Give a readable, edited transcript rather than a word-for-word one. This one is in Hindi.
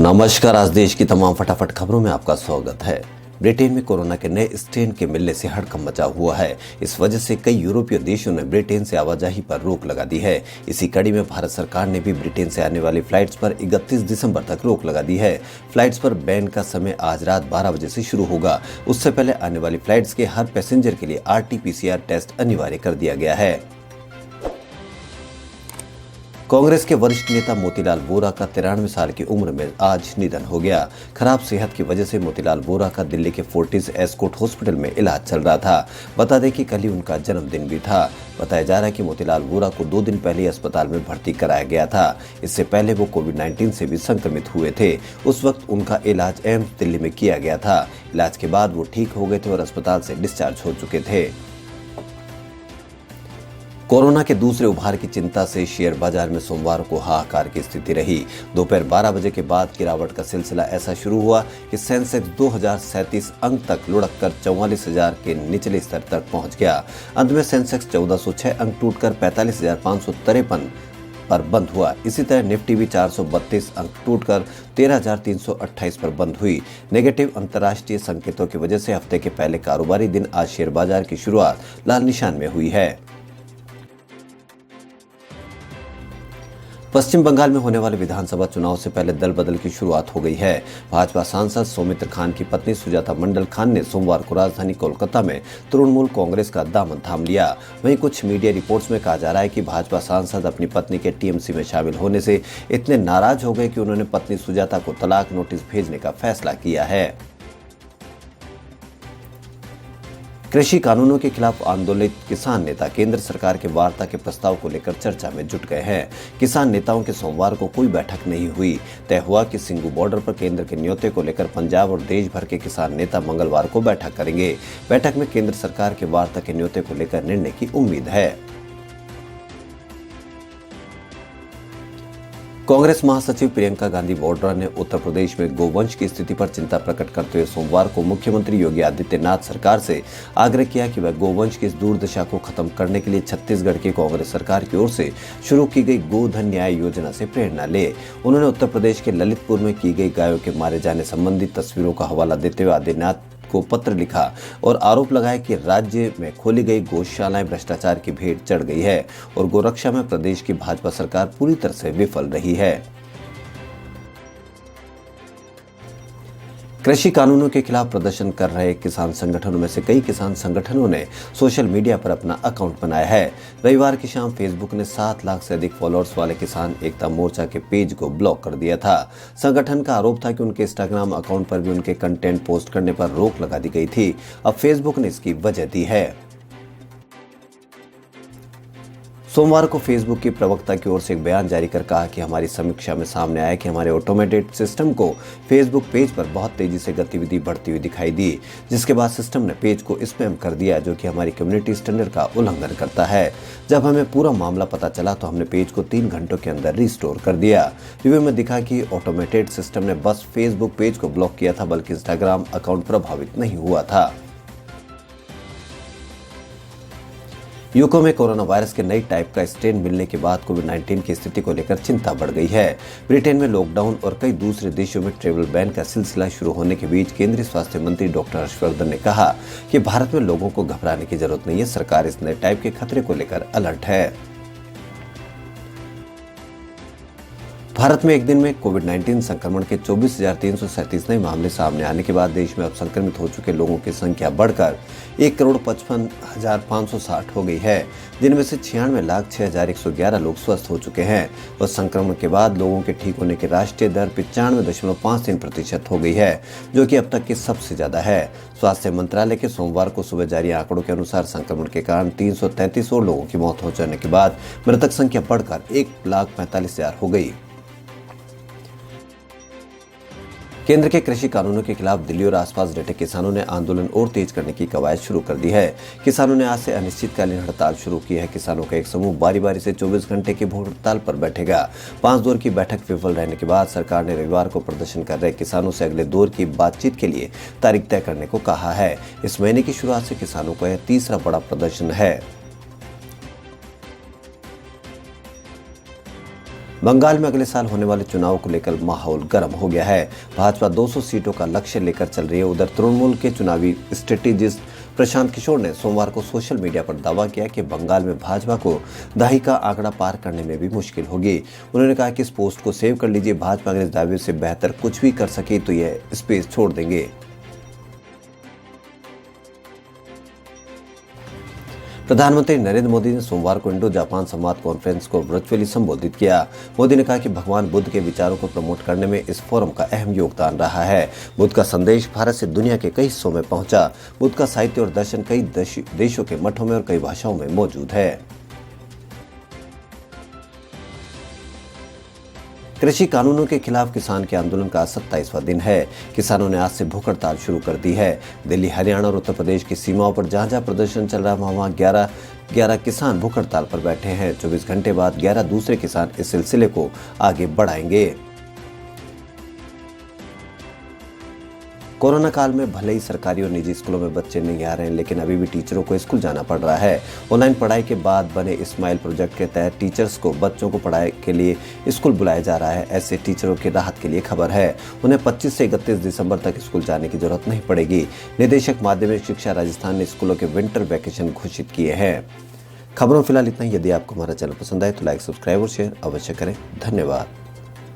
नमस्कार। आज देश की तमाम फटाफट खबरों में आपका स्वागत है। ब्रिटेन में कोरोना के नए स्ट्रेन के मिलने से हड़कंप मचा हुआ है। इस वजह से कई यूरोपीय देशों ने ब्रिटेन से आवाजाही पर रोक लगा दी है। इसी कड़ी में भारत सरकार ने भी ब्रिटेन से आने वाली फ्लाइट्स पर 31 दिसंबर तक रोक लगा दी है। फ्लाइट्स पर बैन का समय आज रात 12 बजे से शुरू होगा। उससे पहले आने वाली फ्लाइट्स के हर पैसेंजर के लिए RT-PCR टेस्ट अनिवार्य कर दिया गया है। कांग्रेस के वरिष्ठ नेता मोतीलाल वोरा का 93 साल की उम्र में आज निधन हो गया। खराब सेहत की वजह से मोतीलाल वोरा का दिल्ली के फोर्टिस एस्कॉट हॉस्पिटल में इलाज चल रहा था। बता दें कि कल ही उनका जन्मदिन भी था। बताया जा रहा है कि मोतीलाल वोरा को 2 दिन पहले अस्पताल में भर्ती कराया गया था। इससे पहले वो कोविड-19 से भी संक्रमित हुए थे। उस वक्त उनका इलाज एम्स दिल्ली में किया गया था। इलाज के बाद वो ठीक हो गए थे और अस्पताल से डिस्चार्ज हो चुके थे। कोरोना के दूसरे उभार की चिंता से शेयर बाजार में सोमवार को हाहाकार की स्थिति रही। दोपहर 12 बजे के बाद गिरावट का सिलसिला ऐसा शुरू हुआ कि सेंसेक्स 2037 अंक तक लुढ़क कर 44,000 के निचले स्तर तक पहुंच गया। अंत में सेंसेक्स 1406 अंक टूटकर 45,553 पर बंद हुआ। इसी तरह निफ्टी भी 432 अंक टूटकर 13,328 पर बंद हुई। नेगेटिव अंतर्राष्ट्रीय संकेतों की वजह से हफ्ते के पहले कारोबारी दिन आज शेयर बाजार की शुरुआत लाल निशान में हुई है। पश्चिम बंगाल में होने वाले विधानसभा चुनाव से पहले दल बदल की शुरुआत हो गई है। भाजपा सांसद सौमित्र खान की पत्नी सुजाता मंडल खान ने सोमवार को राजधानी कोलकाता में तृणमूल कांग्रेस का दामन थाम लिया। वहीं कुछ मीडिया रिपोर्ट्स में कहा जा रहा है कि भाजपा सांसद अपनी पत्नी के TMC में शामिल होने से इतने नाराज हो गए कि उन्होंने पत्नी सुजाता को तलाक नोटिस भेजने का फैसला किया है। कृषि कानूनों के खिलाफ आंदोलित किसान नेता केंद्र सरकार के वार्ता के प्रस्ताव को लेकर चर्चा में जुट गए हैं। किसान नेताओं के सोमवार को कोई बैठक नहीं हुई। तय हुआ कि सिंघू बॉर्डर पर केंद्र के न्योते को लेकर पंजाब और देश भर के किसान नेता मंगलवार को बैठक करेंगे। बैठक में केंद्र सरकार के वार्ता के न्योते को लेकर निर्णय की उम्मीद है। कांग्रेस महासचिव प्रियंका गांधी वाड्रा ने उत्तर प्रदेश में गोवंश की स्थिति पर चिंता प्रकट करते हुए सोमवार को मुख्यमंत्री योगी आदित्यनाथ सरकार से आग्रह किया कि वह गोवंश की इस दुर्दशा को खत्म करने के लिए छत्तीसगढ़ की कांग्रेस सरकार की ओर से शुरू की गई गोधन न्याय योजना से प्रेरणा ले। उन्होंने उत्तर प्रदेश के ललितपुर में की गई गायों के मारे जाने संबंधी तस्वीरों का हवाला देते हुए आदित्यनाथ को पत्र लिखा और आरोप लगाया कि राज्य में खोली गई गौशालाएं भ्रष्टाचार की भेंट चढ़ गई है और गोरक्षा में प्रदेश की भाजपा सरकार पूरी तरह से विफल रही है। कृषि कानूनों के खिलाफ प्रदर्शन कर रहे किसान संगठनों में से कई किसान संगठनों ने सोशल मीडिया पर अपना अकाउंट बनाया है। रविवार की शाम फेसबुक ने 7 लाख से अधिक फॉलोअर्स वाले किसान एकता मोर्चा के पेज को ब्लॉक कर दिया था। संगठन का आरोप था कि उनके इंस्टाग्राम अकाउंट पर भी उनके कंटेंट पोस्ट करने पर रोक लगा दी गई थी। अब फेसबुक ने इसकी वजह दी है। सोमवार को फेसबुक की प्रवक्ता की ओर से एक बयान जारी कर कहा कि हमारी समीक्षा में सामने आया कि हमारे ऑटोमेटेड सिस्टम को फेसबुक पेज पर बहुत तेजी से गतिविधि बढ़ती हुई दिखाई दी, जिसके बाद सिस्टम ने पेज को स्पैम कर दिया, जो कि हमारी कम्युनिटी स्टैंडर्ड का उल्लंघन करता है। जब हमें पूरा मामला पता चला तो हमने पेज को 3 घंटों के अंदर रिस्टोर कर दिया। रिव्यू में दिखा कि ऑटोमेटेड सिस्टम ने बस फेसबुक पेज को ब्लॉक किया था, बल्कि इंस्टाग्राम अकाउंट प्रभावित नहीं हुआ था। यूके में कोरोना वायरस के नई टाइप का स्ट्रेन मिलने के बाद कोविड-19 की स्थिति को लेकर चिंता बढ़ गई है। ब्रिटेन में लॉकडाउन और कई दूसरे देशों में ट्रैवल बैन का सिलसिला शुरू होने के बीच केंद्रीय स्वास्थ्य मंत्री डॉक्टर हर्षवर्धन ने कहा कि भारत में लोगों को घबराने की जरूरत नहीं है। सरकार इस नए टाइप के खतरे को लेकर अलर्ट है। भारत में एक दिन में कोविड-19 संक्रमण के 24,337 नए मामले सामने आने के बाद देश में अब संक्रमित हो चुके लोगों की संख्या बढ़कर 1,55,560 हो गई है, जिनमें से 96,06,111 लोग स्वस्थ हो चुके हैं और संक्रमण के बाद लोगों के ठीक होने की राष्ट्रीय दर 95.53% हो गई है, जो कि अब तक की सबसे ज्यादा है। स्वास्थ्य मंत्रालय के सोमवार को सुबह जारी आंकड़ों के अनुसार संक्रमण के कारण 333 और लोगों की मौत हो जाने के बाद मृतक संख्या बढ़कर 1,45,000 हो गई। केंद्र के कृषि कानूनों के खिलाफ दिल्ली और आसपास डटे किसानों ने आंदोलन और तेज करने की कवायद शुरू कर दी है। किसानों ने आज से अनिश्चितकालीन हड़ताल शुरू की है। किसानों का एक समूह बारी बारी से 24 घंटे की भूख हड़ताल पर बैठेगा। 5 दौर की बैठक विफल रहने के बाद सरकार ने रविवार को प्रदर्शन कर रहे किसानों से अगले दौर की बातचीत के लिए तारीख तय करने को कहा है। इस महीने की शुरुआत से किसानों का यह तीसरा बड़ा प्रदर्शन है। बंगाल में अगले साल होने वाले चुनाव को लेकर माहौल गर्म हो गया है। भाजपा 200 सीटों का लक्ष्य लेकर चल रही है। उधर तृणमूल के चुनावी स्ट्रेटेजिस्ट प्रशांत किशोर ने सोमवार को सोशल मीडिया पर दावा किया कि बंगाल में भाजपा को दहाई का आंकड़ा पार करने में भी मुश्किल होगी। उन्होंने कहा कि इस पोस्ट को सेव कर लीजिए, भाजपा अगर इस दावे से बेहतर कुछ भी कर सके तो यह स्पेस छोड़ देंगे। प्रधानमंत्री नरेंद्र मोदी ने सोमवार को इंडो जापान संवाद कॉन्फ्रेंस को वर्चुअली संबोधित किया। मोदी ने कहा कि भगवान बुद्ध के विचारों को प्रमोट करने में इस फोरम का अहम योगदान रहा है। बुद्ध का संदेश भारत से दुनिया के कई हिस्सों में पहुंचा। बुद्ध का साहित्य और दर्शन कई देशों के मठों में और कई भाषाओं में मौजूद है। कृषि कानूनों के खिलाफ किसान के आंदोलन का 27वां दिन है। किसानों ने आज से भूख हड़ताल शुरू कर दी है। दिल्ली, हरियाणा और उत्तर प्रदेश की सीमाओं पर जहां प्रदर्शन चल रहा है वहां 11 किसान भूख हड़ताल पर बैठे हैं। 24 घंटे बाद 11 दूसरे किसान इस सिलसिले को आगे बढ़ाएंगे। कोरोना काल में भले ही सरकारी और निजी स्कूलों में बच्चे नहीं आ रहे हैं, लेकिन अभी भी टीचरों को स्कूल जाना पड़ रहा है। ऑनलाइन पढ़ाई के बाद बने स्माइल प्रोजेक्ट के तहत टीचर्स को बच्चों को पढ़ाई के लिए स्कूल बुलाया जा रहा है। ऐसे टीचरों की राहत के लिए खबर है, उन्हें 25 से 31 दिसंबर तक स्कूल जाने की जरूरत नहीं पड़ेगी। निदेशक माध्यमिक शिक्षा राजस्थान ने स्कूलों के विंटर वैकेशन घोषित किए हैं। खबरों फिलहाल इतना ही। यदि आपको हमारा चैनल पसंद आए तो लाइक, सब्सक्राइब और शेयर अवश्य करें। धन्यवाद।